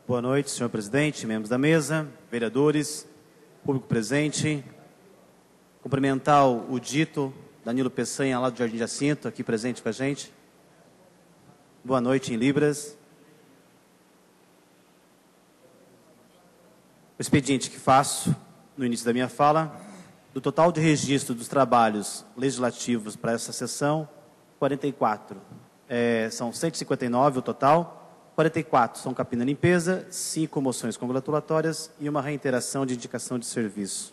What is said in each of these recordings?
Boa noite, senhor presidente, membros da mesa, vereadores, público presente. Cumprimentar o dito Danilo Peçanha, lá do Jardim Jacinto, aqui presente com a gente. Boa noite em Libras. O expediente que faço no início da minha fala, do total de registro dos trabalhos legislativos para essa sessão, 44. São 159 o total. 44 são capina e limpeza, 5 moções congratulatórias e uma reiteração de indicação de serviço.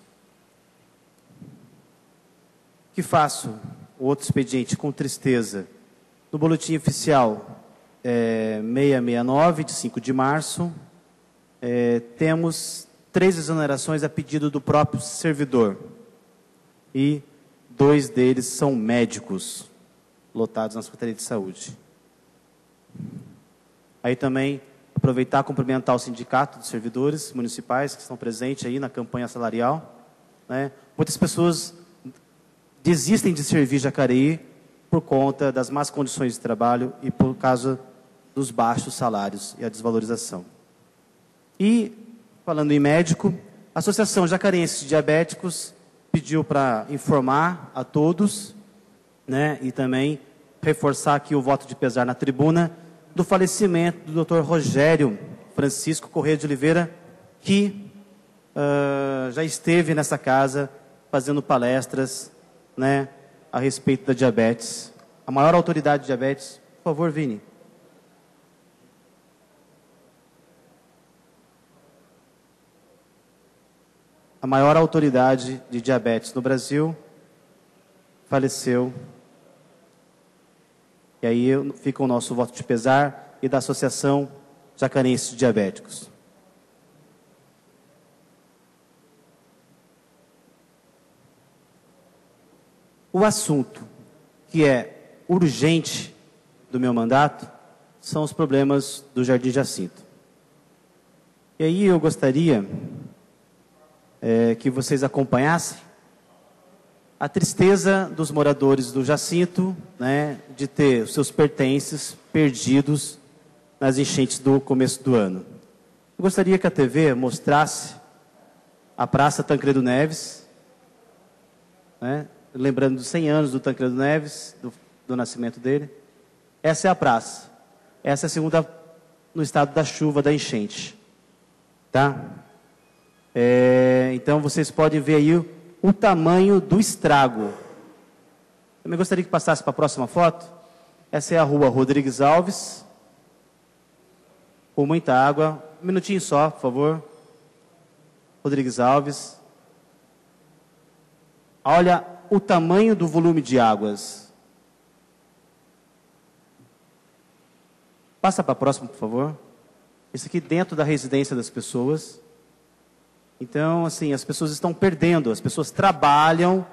Que faço o outro expediente com tristeza. No boletim oficial 669, de 5 de março, temos 3 exonerações a pedido do próprio servidor. E 2 deles são médicos, lotados na Secretaria de Saúde. Aí também aproveitar e cumprimentar o Sindicato dos Servidores Municipais que estão presentes aí na campanha salarial. Né? Muitas pessoas desistem de servir Jacareí por conta das más condições de trabalho e por causa dos baixos salários e a desvalorização. E, falando em médico, a Associação Jacarense de Diabéticos pediu para informar a todos, né, e também reforçar aqui o voto de pesar na tribuna, do falecimento do Dr. Rogério Francisco Corrêa de Oliveira, que já esteve nessa casa fazendo palestras, né, a respeito da diabetes. A maior autoridade de diabetes, por favor, Vini. A maior autoridade de diabetes no Brasil faleceu. E aí fica o nosso voto de pesar e da Associação Jacarense de Diabéticos. O assunto que é urgente do meu mandato são os problemas do Jardim Jacinto. E aí eu gostaria que vocês acompanhassem a tristeza dos moradores do Jacinto, né, de ter os seus pertences perdidos nas enchentes do começo do ano. Eu gostaria que a TV mostrasse a Praça Tancredo Neves, né, lembrando dos 100 anos do Tancredo Neves, do nascimento dele. Essa é a praça. Essa é a segunda no estado da chuva, da enchente. Tá? Então vocês podem ver aí o tamanho do estrago. Também gostaria que passasse para a próxima foto. Essa é a rua Rodrigues Alves, com muita água. Um minutinho só, por favor. Rodrigues Alves. Olha o tamanho do volume de águas. Passa para a próxima, por favor. Isso aqui dentro da residência das pessoas. Então, assim, as pessoas estão perdendo, as pessoas trabalham,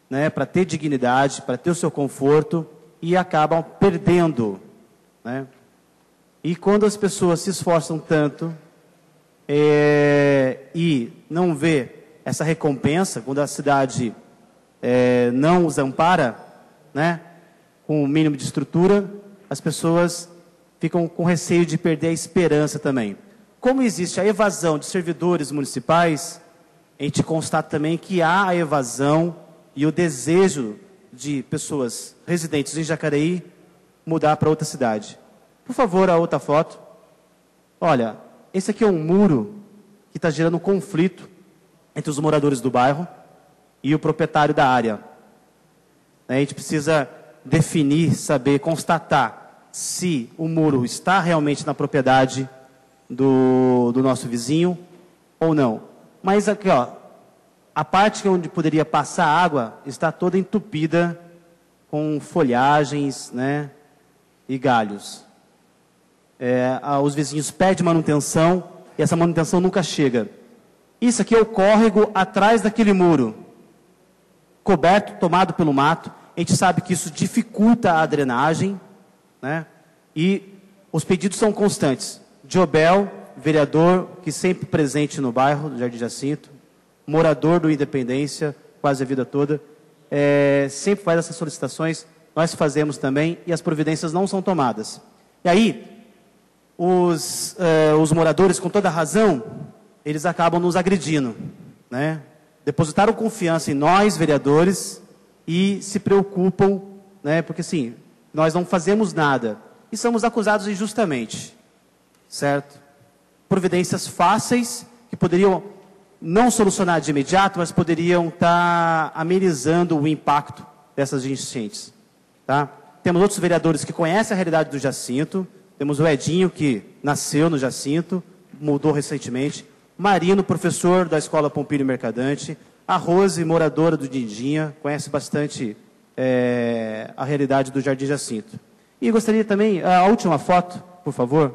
né, para ter dignidade, para ter o seu conforto e acabam perdendo, né? E quando as pessoas se esforçam tanto e não vê essa recompensa, quando a cidade não os ampara, né, com o mínimo de estrutura, as pessoas ficam com receio de perder a esperança também. Como existe a evasão de servidores municipais, a gente constata também que há a evasão e o desejo de pessoas residentes em Jacareí mudar para outra cidade. Por favor, a outra foto. Olha, esse aqui é um muro que está gerando um conflito entre os moradores do bairro e o proprietário da área. A gente precisa definir, saber, constatar se o muro está realmente na propriedade do nosso vizinho ou não. Mas aqui, ó, a parte onde poderia passar água está toda entupida com folhagens, né, e galhos. Os vizinhos pedem manutenção e essa manutenção nunca chega. Isso aqui é o córrego atrás daquele muro, coberto, tomado pelo mato. A gente sabe que isso dificulta a drenagem, né? E os pedidos são constantes. Diobel, vereador, que sempre presente no bairro do Jardim Jacinto, morador do Independência, quase a vida toda, sempre faz essas solicitações, nós fazemos também, e as providências não são tomadas. E aí, os moradores, com toda razão, eles acabam nos agredindo, né? Depositaram confiança em nós, vereadores, e se preocupam, né? Porque, assim, nós não fazemos nada e somos acusados injustamente, certo? Providências fáceis que poderiam não solucionar de imediato, mas poderiam estar amenizando o impacto dessas enchentes, tá? Temos outros vereadores que conhecem a realidade do Jacinto. Temos o Edinho, que nasceu no Jacinto, mudou recentemente. Marino, professor da Escola Pompílio Mercadante. A Rose, moradora do Dindinha, conhece bastante a realidade do Jardim Jacinto. E gostaria também, a última foto, por favor.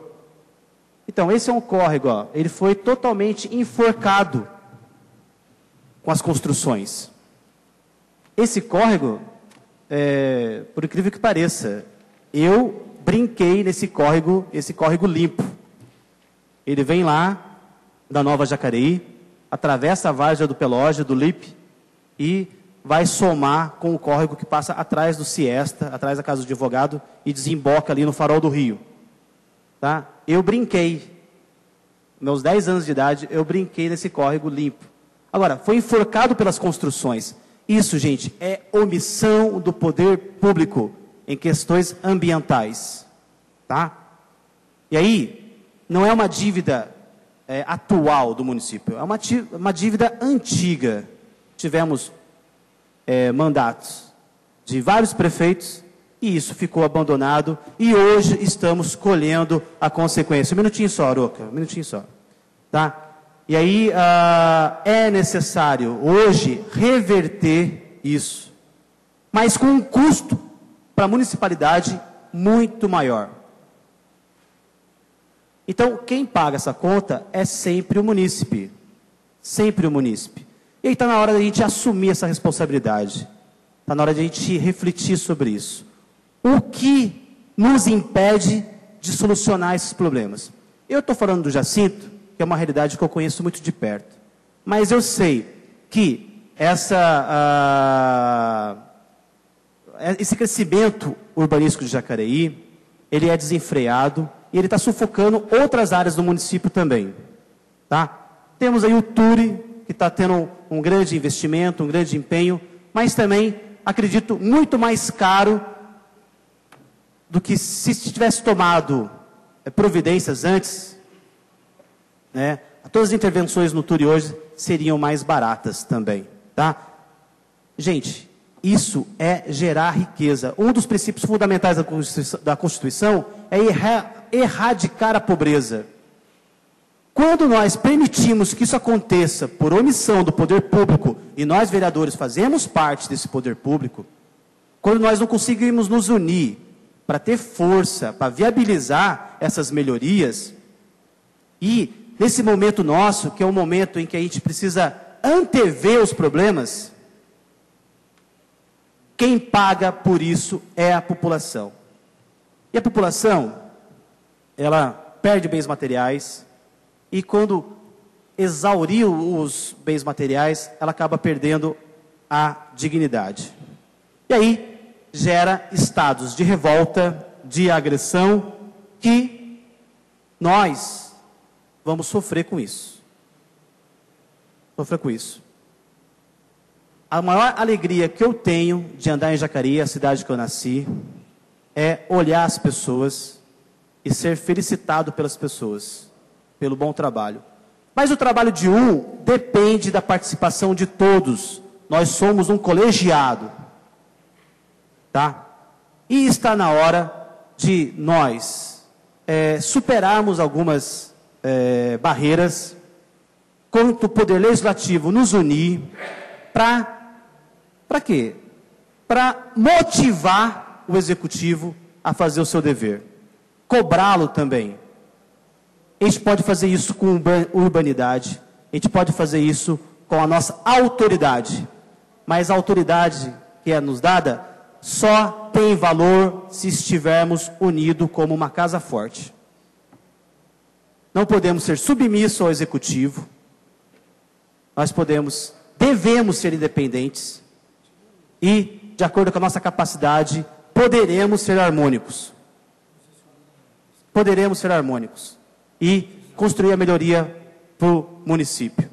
Então, esse é um córrego, ó. Ele foi totalmente enforcado com as construções. Esse córrego, por incrível que pareça, eu brinquei nesse córrego, esse córrego limpo. Ele vem lá da Nova Jacareí, atravessa a Várzea do Pelógio, do Lipe, e vai somar com o córrego que passa atrás do Siesta, atrás da Casa do Advogado, e desemboca ali no Farol do Rio. Tá? Eu brinquei, meus 10 anos de idade, eu brinquei nesse córrego limpo. Agora, foi enforcado pelas construções. Isso, gente, é omissão do poder público em questões ambientais, tá? E aí, não é uma dívida atual do município, é uma dívida antiga. Tivemos mandatos de vários prefeitos e isso ficou abandonado e hoje estamos colhendo a consequência. Um minutinho só, Aroca, um minutinho só, tá? E aí, é necessário hoje reverter isso, mas com um custo para a municipalidade muito maior. Então, quem paga essa conta é sempre o munícipe. Sempre o munícipe. E aí está na hora da gente assumir essa responsabilidade. Está na hora de a gente refletir sobre isso. O que nos impede de solucionar esses problemas? Eu estou falando do Jacinto, que é uma realidade que eu conheço muito de perto. Mas eu sei que esse crescimento urbanístico de Jacareí, ele é desenfreado e ele está sufocando outras áreas do município também. Tá? Temos aí o Turi, que está tendo um grande investimento, um grande empenho, mas também, acredito, muito mais caro do que se tivesse tomado providências antes, né? Todas as intervenções no Turi hoje seriam mais baratas também. Tá? Gente, isso é gerar riqueza. Um dos princípios fundamentais da Constituição é erradicar a pobreza. Quando nós permitimos que isso aconteça por omissão do poder público, e nós, vereadores, fazemos parte desse poder público, quando nós não conseguimos nos unir para ter força, para viabilizar essas melhorias, e nesse momento nosso, que é um momento em que a gente precisa antever os problemas, quem paga por isso é a população. E a população, ela perde bens materiais, e quando exaurir os bens materiais, ela acaba perdendo a dignidade. E aí, gera estados de revolta, de agressão, que nós vamos sofrer com isso. Sofrer com isso. A maior alegria que eu tenho de andar em Jacareí, a cidade que eu nasci, é olhar as pessoas e ser felicitado pelas pessoas, pelo bom trabalho. Mas o trabalho de um depende da participação de todos. Nós somos um colegiado. Tá? E está na hora de nós superarmos algumas barreiras, quanto o Poder Legislativo nos unir, para quê? Para motivar o Executivo a fazer o seu dever. Cobrá-lo também. A gente pode fazer isso com urbanidade, a gente pode fazer isso com a nossa autoridade, mas a autoridade que é nos dada só tem valor se estivermos unidos como uma casa forte. Não podemos ser submissos ao Executivo, nós devemos ser independentes e, de acordo com a nossa capacidade, poderemos ser harmônicos. poderemos ser harmônicos e construir a melhoria para o município.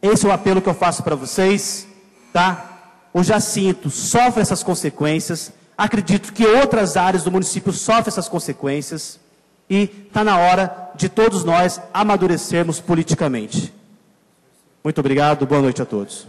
Esse é o apelo que eu faço para vocês, tá? O Jacinto sofre essas consequências, acredito que outras áreas do município sofrem essas consequências e está na hora de todos nós amadurecermos politicamente. Muito obrigado, boa noite a todos.